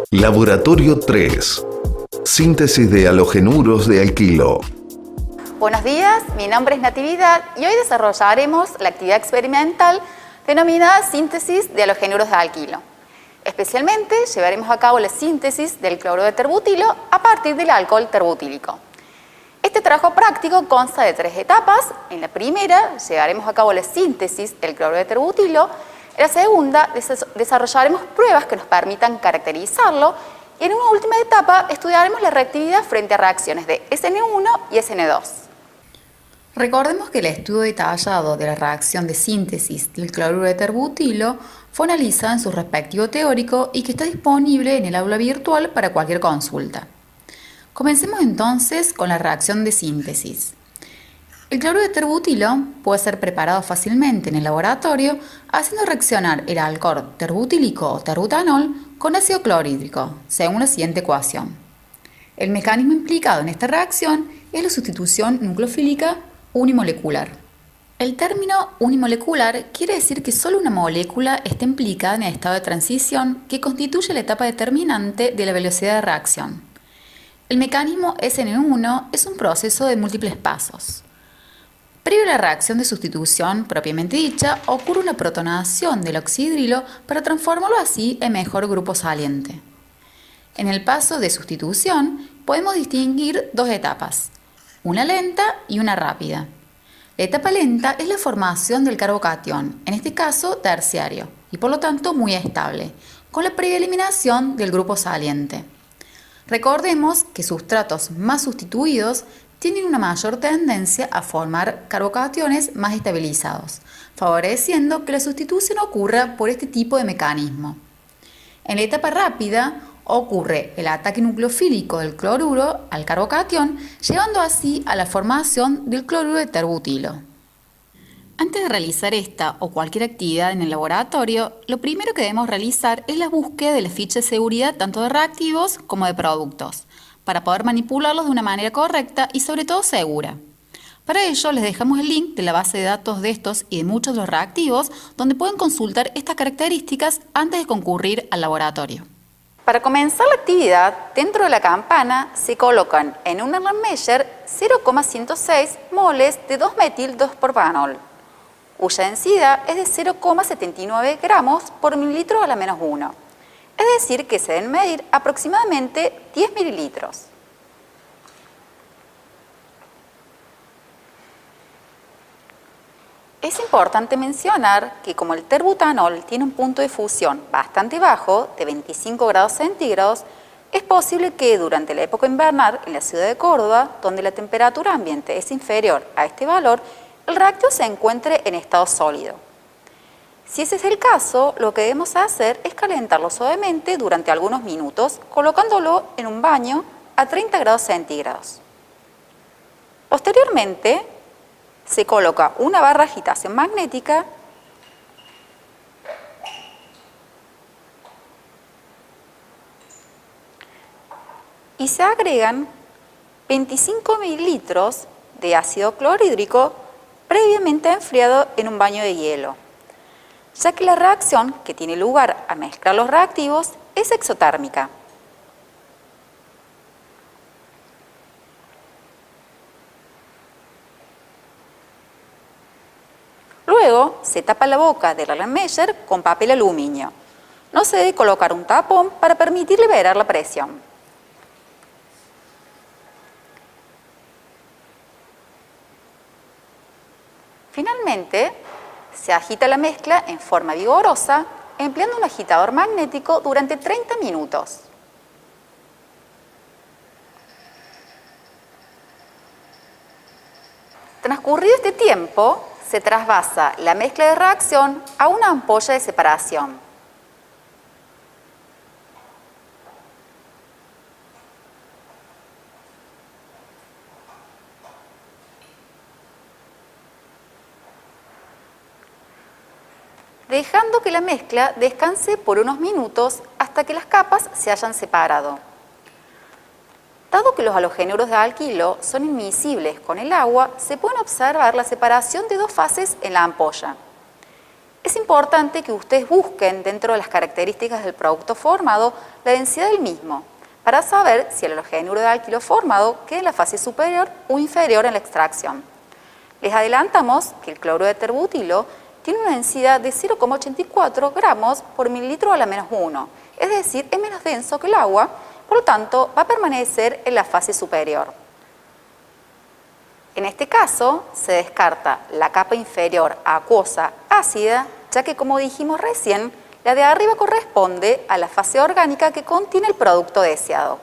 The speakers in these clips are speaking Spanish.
Laboratorio 3. Síntesis de halogenuros de alquilo. Buenos días, mi nombre es Natividad y hoy desarrollaremos la actividad experimental denominada síntesis de halogenuros de alquilo. Especialmente llevaremos a cabo la síntesis del cloruro de terbutilo a partir del alcohol terbutílico. Este trabajo práctico consta de 3 etapas. En la primera llevaremos a cabo la síntesis del cloruro de terbutilo. En la segunda desarrollaremos pruebas que nos permitan caracterizarlo. Y en una última etapa estudiaremos la reactividad frente a reacciones de SN1 y SN2. Recordemos que el estudio detallado de la reacción de síntesis del cloruro de terbutilo fue analizado en su respectivo teórico y que está disponible en el aula virtual para cualquier consulta. Comencemos entonces con la reacción de síntesis. El cloruro de terbutilo puede ser preparado fácilmente en el laboratorio haciendo reaccionar el alcohol terbutílico o terbutanol con ácido clorhídrico, según la siguiente ecuación. El mecanismo implicado en esta reacción es la sustitución nucleofílica unimolecular. El término unimolecular quiere decir que solo una molécula está implicada en el estado de transición que constituye la etapa determinante de la velocidad de reacción. El mecanismo SN1 es un proceso de múltiples pasos. Previo a la reacción de sustitución propiamente dicha, ocurre una protonación del oxihidrilo para transformarlo así en mejor grupo saliente. En el paso de sustitución podemos distinguir 2 etapas, una lenta y una rápida. La etapa lenta es la formación del carbocatión, en este caso terciario, y por lo tanto muy estable, con la previa eliminación del grupo saliente. Recordemos que sustratos más sustituidos tienen una mayor tendencia a formar carbocationes más estabilizados, favoreciendo que la sustitución ocurra por este tipo de mecanismo. En la etapa rápida ocurre el ataque nucleofílico del cloruro al carbocatión, llevando así a la formación del cloruro de terbutilo. Antes de realizar esta o cualquier actividad en el laboratorio, lo primero que debemos realizar es la búsqueda de la ficha de seguridad tanto de reactivos como de productos, para poder manipularlos de una manera correcta y sobre todo segura. Para ello les dejamos el link de la base de datos de estos y de muchos de los reactivos, donde pueden consultar estas características antes de concurrir al laboratorio. Para comenzar la actividad, dentro de la campana se colocan en un Erlenmeyer 0,106 moles de 2-metil-2-propanol, cuya densidad es de 0,79 gramos por mililitro a la menos 1. Es decir, que se deben medir aproximadamente 10 mililitros. Es importante mencionar que como el terbutanol tiene un punto de fusión bastante bajo, de 25 grados centígrados, es posible que durante la época invernal en la ciudad de Córdoba, donde la temperatura ambiente es inferior a este valor, el reactivo se encuentre en estado sólido. Si ese es el caso, lo que debemos hacer es calentarlo suavemente durante algunos minutos, colocándolo en un baño a 30 grados centígrados. Posteriormente, se coloca una barra de agitación magnética y se agregan 25 mililitros de ácido clorhídrico previamente enfriado en un baño de hielo, ya que la reacción que tiene lugar al mezclar los reactivos es exotérmica. Luego se tapa la boca del Erlenmeyer con papel aluminio. No se debe colocar un tapón para permitir liberar la presión. Finalmente, se agita la mezcla en forma vigorosa empleando un agitador magnético durante 30 minutos. Transcurrido este tiempo, se trasvasa la mezcla de reacción a una ampolla de separación. Dejando que la mezcla descanse por unos minutos hasta que las capas se hayan separado. Dado que los halogenuros de alquilo son inmiscibles con el agua, se puede observar la separación de dos fases en la ampolla. Es importante que ustedes busquen dentro de las características del producto formado la densidad del mismo, para saber si el halogenuro de alquilo formado queda en la fase superior o inferior en la extracción. Les adelantamos que el cloruro de terbutilo tiene una densidad de 0,84 gramos por mililitro a la menos 1, es decir, es menos denso que el agua, por lo tanto va a permanecer en la fase superior. En este caso se descarta la capa inferior acuosa ácida, ya que como dijimos recién, la de arriba corresponde a la fase orgánica que contiene el producto deseado.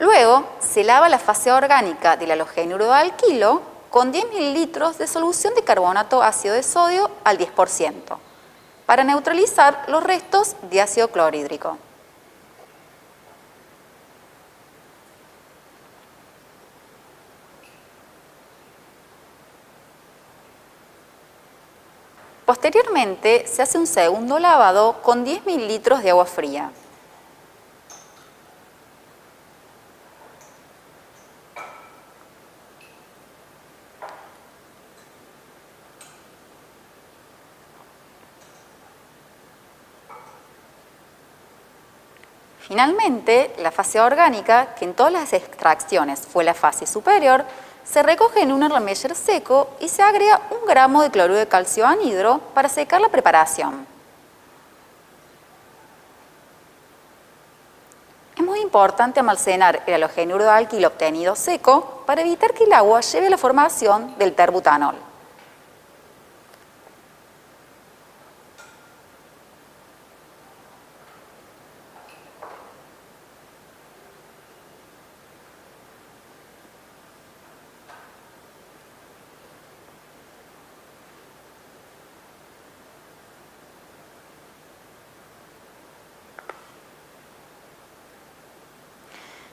Luego, se lava la fase orgánica del halogenuro de alquilo con 10 mililitros de solución de carbonato ácido de sodio al 10%, para neutralizar los restos de ácido clorhídrico. Posteriormente, se hace un segundo lavado con 10 mililitros de agua fría. Finalmente, la fase orgánica, que en todas las extracciones fue la fase superior, se recoge en un Erlenmeyer seco y se agrega 1 gramo de cloruro de calcio anhidro para secar la preparación. Es muy importante almacenar el halogenuro de alquilo obtenido seco para evitar que el agua lleve a la formación del terbutanol.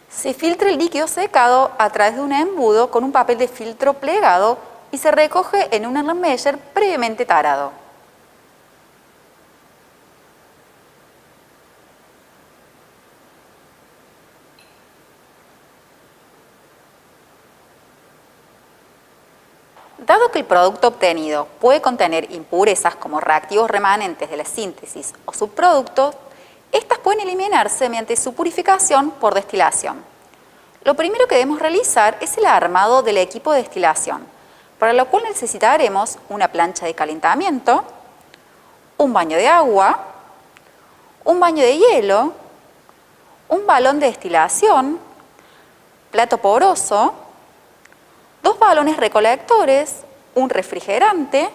Se filtra el líquido secado a través de un embudo con un papel de filtro plegado y se recoge en un Erlenmeyer previamente tarado. Dado que el producto obtenido puede contener impurezas como reactivos remanentes de la síntesis o subproductos, estas pueden eliminarse mediante su purificación por destilación. Lo primero que debemos realizar es el armado del equipo de destilación, para lo cual necesitaremos una plancha de calentamiento, un baño de agua, un baño de hielo, un balón de destilación, plato poroso, 2 balones recolectores, un refrigerante,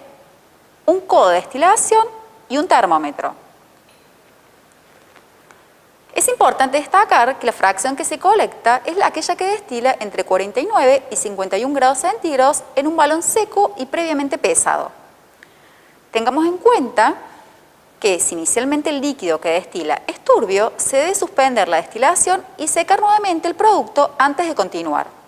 un codo de destilación y un termómetro. Es importante destacar que la fracción que se colecta es aquella que destila entre 49 y 51 grados centígrados en un balón seco y previamente pesado. Tengamos en cuenta que si inicialmente el líquido que destila es turbio, se debe suspender la destilación y secar nuevamente el producto antes de continuar.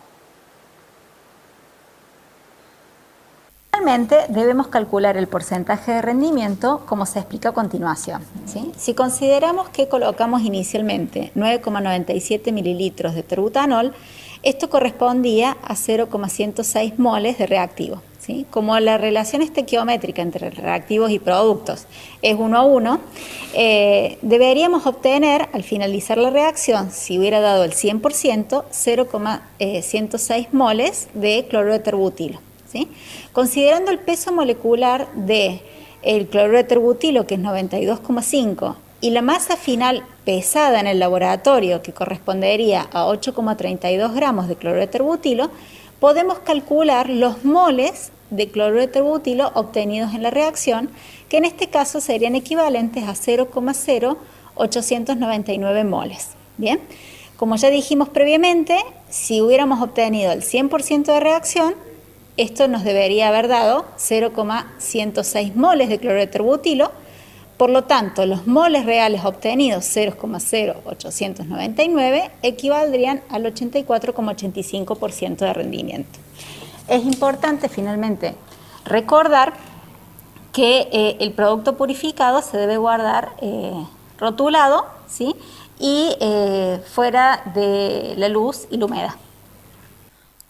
Finalmente, debemos calcular el porcentaje de rendimiento como se explica a continuación, ¿sí? Si consideramos que colocamos inicialmente 9,97 mililitros de terbutanol, esto correspondía a 0,106 moles de reactivo, ¿sí? Como la relación estequiométrica entre reactivos y productos es 1 a 1, deberíamos obtener al finalizar la reacción, si hubiera dado el 100%, 0,106 moles de cloruro de terbutilo. ¿Sí? Considerando el peso molecular del cloruro de terbutilo, que es 92,5, y la masa final pesada en el laboratorio, que correspondería a 8,32 gramos de cloruro de terbutilo, podemos calcular los moles de cloruro de terbutilo obtenidos en la reacción, que en este caso serían equivalentes a 0,0899 moles. Bien, como ya dijimos previamente, si hubiéramos obtenido el 100% de reacción, esto nos debería haber dado 0,106 moles de cloruro de terbutilo. Por lo tanto, los moles reales obtenidos, 0,0899, equivaldrían al 84,85% de rendimiento. Es importante, finalmente, recordar que el producto purificado se debe guardar rotulado, ¿sí? Y fuera de la luz y la humedad.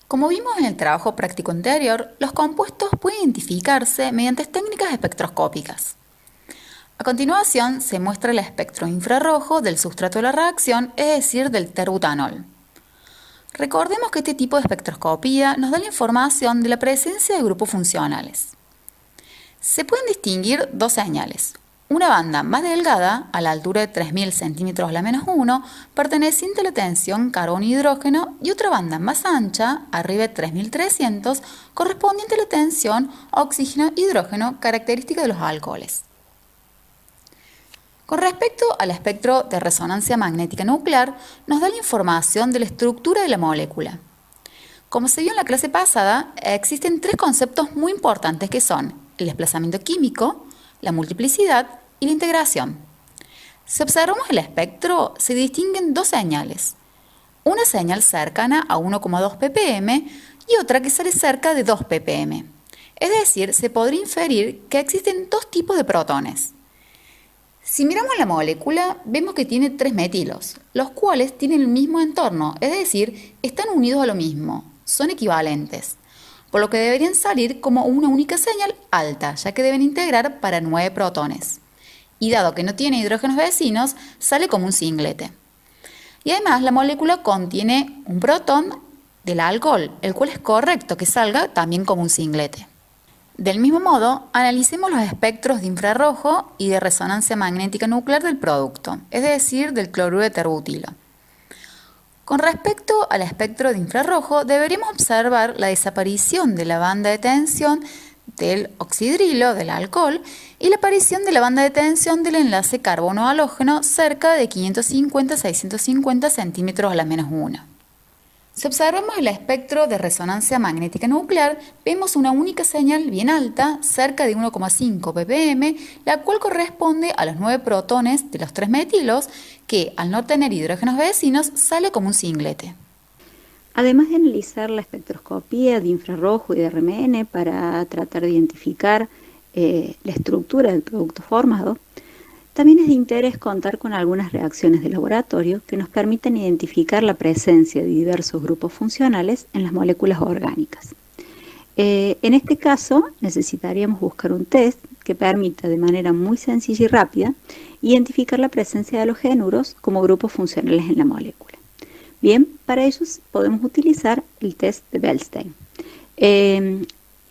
Como vimos en el trabajo práctico anterior, los compuestos pueden identificarse mediante técnicas espectroscópicas. A continuación se muestra el espectro infrarrojo del sustrato de la reacción, es decir, del terbutanol. Recordemos que este tipo de espectroscopía nos da la información de la presencia de grupos funcionales. Se pueden distinguir dos señales. Una banda más delgada, a la altura de 3000 centímetros a la menos 1, perteneciente a la tensión carbono-hidrógeno, y otra banda más ancha, arriba de 3300, correspondiente a la tensión oxígeno-hidrógeno, característica de los alcoholes. Con respecto al espectro de resonancia magnética nuclear, nos da la información de la estructura de la molécula. Como se vio en la clase pasada, existen tres conceptos muy importantes que son el desplazamiento químico, la multiplicidad y la integración. Si observamos el espectro, se distinguen dos señales. Una señal cercana a 1,2 ppm y otra que sale cerca de 2 ppm. Es decir, se podría inferir que existen dos tipos de protones. Si miramos la molécula, vemos que tiene 3 metilos, los cuales tienen el mismo entorno, es decir, están unidos a lo mismo, son equivalentes, por lo que deberían salir como una única señal alta, ya que deben integrar para 9 protones. Y dado que no tiene hidrógenos vecinos, sale como un singlete. Y además la molécula contiene un protón del alcohol, el cual es correcto que salga también como un singlete. Del mismo modo, analicemos los espectros de infrarrojo y de resonancia magnética nuclear del producto, es decir, del cloruro de terbutilo. Con respecto al espectro de infrarrojo, deberíamos observar la desaparición de la banda de tensión del oxidrilo, del alcohol, y la aparición de la banda de tensión del enlace carbono-halógeno cerca de 550-650 centímetros a la menos 1. Si observamos el espectro de resonancia magnética nuclear, vemos una única señal bien alta, cerca de 1,5 ppm, la cual corresponde a los 9 protones de los 3 metilos, que al no tener hidrógenos vecinos, sale como un singlete. Además de analizar la espectroscopía de infrarrojo y de RMN para tratar de identificar la estructura del producto formado, también es de interés contar con algunas reacciones de laboratorio que nos permiten identificar la presencia de diversos grupos funcionales en las moléculas orgánicas. En este caso, necesitaríamos buscar un test que permita de manera muy sencilla y rápida identificar la presencia de halogenuros como grupos funcionales en la molécula. Bien, para ello podemos utilizar el test de Beilstein.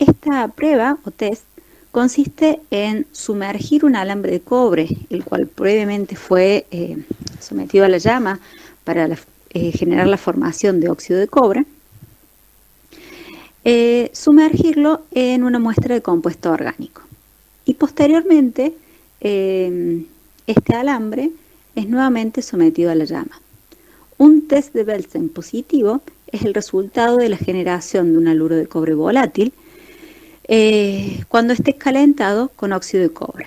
Esta prueba o test consiste en sumergir un alambre de cobre, el cual previamente fue sometido a la llama para generar la formación de óxido de cobre, sumergirlo en una muestra de compuesto orgánico. Y posteriormente, este alambre es nuevamente sometido a la llama. Un test de Beilstein positivo es el resultado de la generación de un haluro de cobre volátil cuando esté calentado con óxido de cobre.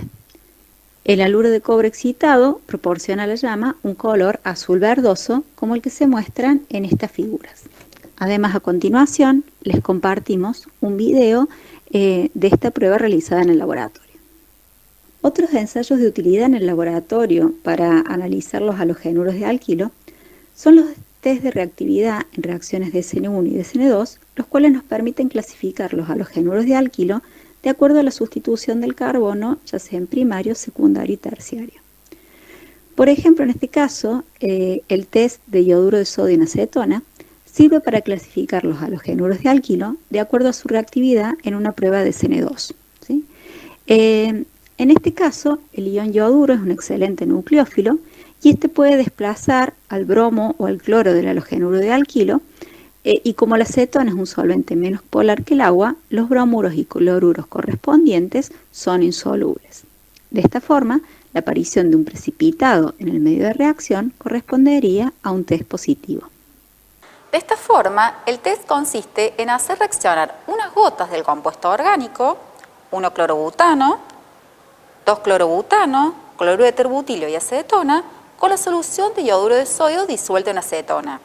El haluro de cobre excitado proporciona a la llama un color azul verdoso como el que se muestran en estas figuras. Además, a continuación les compartimos un video de esta prueba realizada en el laboratorio. Otros ensayos de utilidad en el laboratorio para analizar los halogenuros de alquilo son los test de reactividad en reacciones de SN1 y de SN2, los cuales nos permiten clasificar los halogenuros de alquilo de acuerdo a la sustitución del carbono, ya sea en primario, secundario y terciario. Por ejemplo, en este caso, el test de yoduro de sodio en acetona sirve para clasificar los halogenuros de alquilo de acuerdo a su reactividad en una prueba de SN2. ¿Sí? En este caso, el ion yoduro es un excelente nucleófilo y este puede desplazar al bromo o al cloro del halogenuro de alquilo, y como la acetona es un solvente menos polar que el agua, los bromuros y cloruros correspondientes son insolubles. De esta forma, la aparición de un precipitado en el medio de reacción correspondería a un test positivo. De esta forma, el test consiste en hacer reaccionar unas gotas del compuesto orgánico, 1-clorobutano, 2-clorobutano, cloruro de terbutilio y acetona con la solución de yoduro de sodio disuelto en acetona.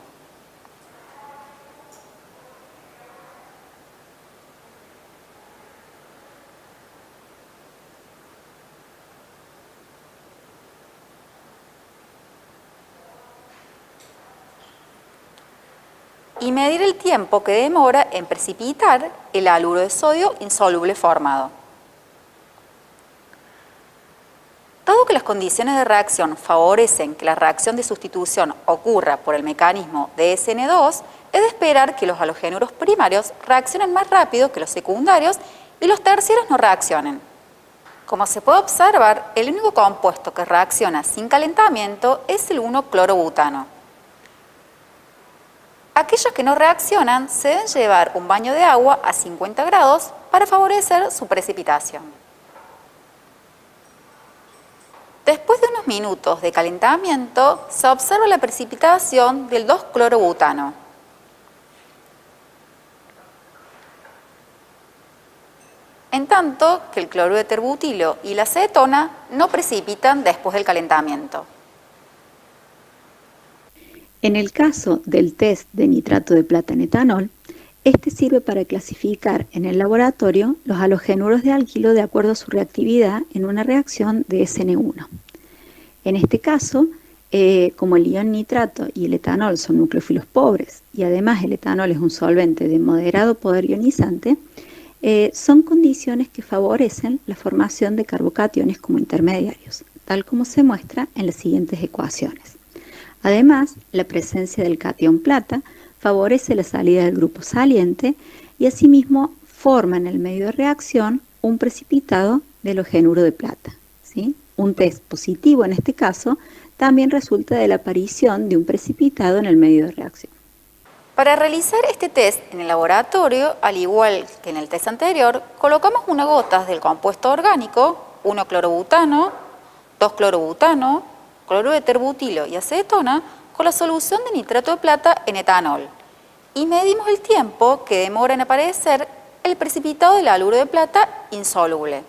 Y medir el tiempo que demora en precipitar el haluro de sodio insoluble formado. Dado que las condiciones de reacción favorecen que la reacción de sustitución ocurra por el mecanismo de SN2, es de esperar que los halogenuros primarios reaccionen más rápido que los secundarios y los terciarios no reaccionen. Como se puede observar, el único compuesto que reacciona sin calentamiento es el 1-clorobutano. Aquellos que no reaccionan se deben llevar un baño de agua a 50 grados para favorecer su precipitación. Después de unos minutos de calentamiento, se observa la precipitación del 2-clorobutano. En tanto que el cloruro de terbutilio y la acetona no precipitan después del calentamiento. En el caso del test de nitrato de plata en etanol, este sirve para clasificar en el laboratorio los halogenuros de alquilo de acuerdo a su reactividad en una reacción de SN1. En este caso, como el ion nitrato y el etanol son nucleófilos pobres y además el etanol es un solvente de moderado poder ionizante, son condiciones que favorecen la formación de carbocationes como intermediarios, tal como se muestra en las siguientes ecuaciones. Además, la presencia del catión plata favorece la salida del grupo saliente y asimismo forma en el medio de reacción un precipitado de halogenuro de plata, ¿sí? Un test positivo en este caso también resulta de la aparición de un precipitado en el medio de reacción. Para realizar este test en el laboratorio, al igual que en el test anterior, colocamos unas gotas del compuesto orgánico, 1-clorobutano, 2-clorobutano, cloruro de terbutilio y acetona con la solución de nitrato de plata en etanol y medimos el tiempo que demora en aparecer el precipitado del haluro de plata insoluble.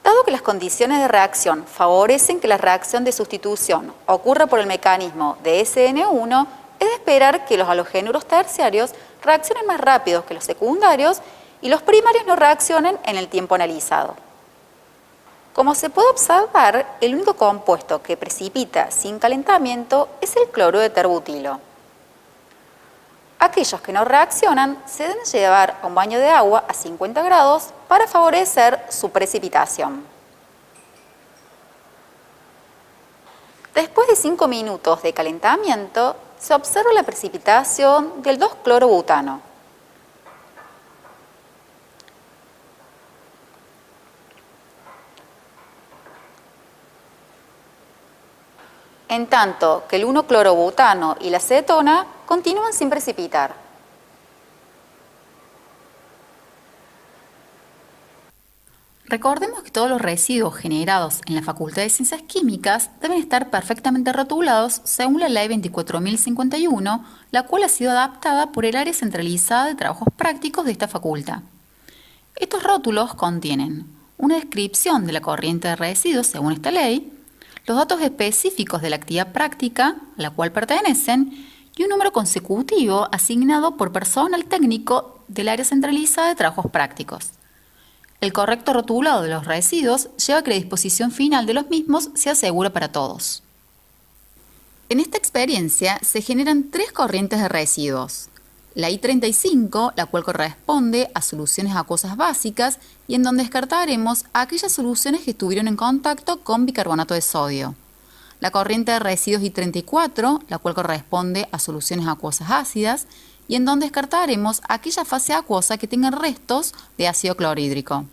Dado que las condiciones de reacción favorecen que la reacción de sustitución ocurra por el mecanismo de SN1, es de esperar que los halogenuros terciarios reaccionen más rápido que los secundarios y los primarios no reaccionen en el tiempo analizado. Como se puede observar, el único compuesto que precipita sin calentamiento es el cloruro de terbutilio. Aquellos que no reaccionan se deben llevar a un baño de agua a 50 grados para favorecer su precipitación. Después de 5 minutos de calentamiento, se observa la precipitación del 2-clorobutano. En tanto que el 1-clorobutano y la acetona continúan sin precipitar. Recordemos que todos los residuos generados en la Facultad de Ciencias Químicas deben estar perfectamente rotulados según la Ley 24.051, la cual ha sido adaptada por el Área Centralizada de Trabajos Prácticos de esta facultad. Estos rótulos contienen una descripción de la corriente de residuos según esta ley, los datos específicos de la actividad práctica a la cual pertenecen y un número consecutivo asignado por personal técnico del Área Centralizada de Trabajos Prácticos. El correcto rotulado de los residuos lleva a que la disposición final de los mismos sea segura para todos. En esta experiencia se generan 3 corrientes de residuos. La I35, la cual corresponde a soluciones acuosas básicas y en donde descartaremos aquellas soluciones que estuvieron en contacto con bicarbonato de sodio. La corriente de residuos I34, la cual corresponde a soluciones acuosas ácidas y en donde descartaremos aquella fase acuosa que tenga restos de ácido clorhídrico.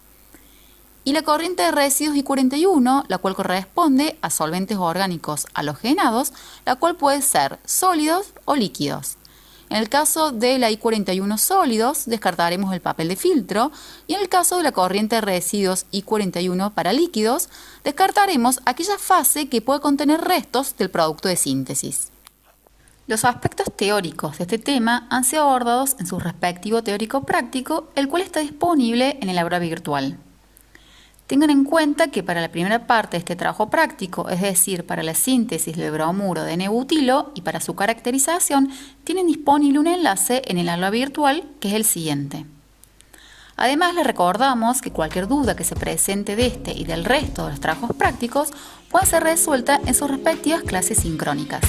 Y la corriente de residuos I41, la cual corresponde a solventes orgánicos halogenados, la cual puede ser sólidos o líquidos. En el caso de la I41 sólidos, descartaremos el papel de filtro y en el caso de la corriente de residuos I41 para líquidos, descartaremos aquella fase que puede contener restos del producto de síntesis. Los aspectos teóricos de este tema han sido abordados en su respectivo teórico-práctico, el cual está disponible en el aula virtual. Tengan en cuenta que para la primera parte de este trabajo práctico, es decir, para la síntesis del bromuro de N-butilo y para su caracterización, tienen disponible un enlace en el aula virtual que es el siguiente. Además, les recordamos que cualquier duda que se presente de este y del resto de los trabajos prácticos puede ser resuelta en sus respectivas clases sincrónicas.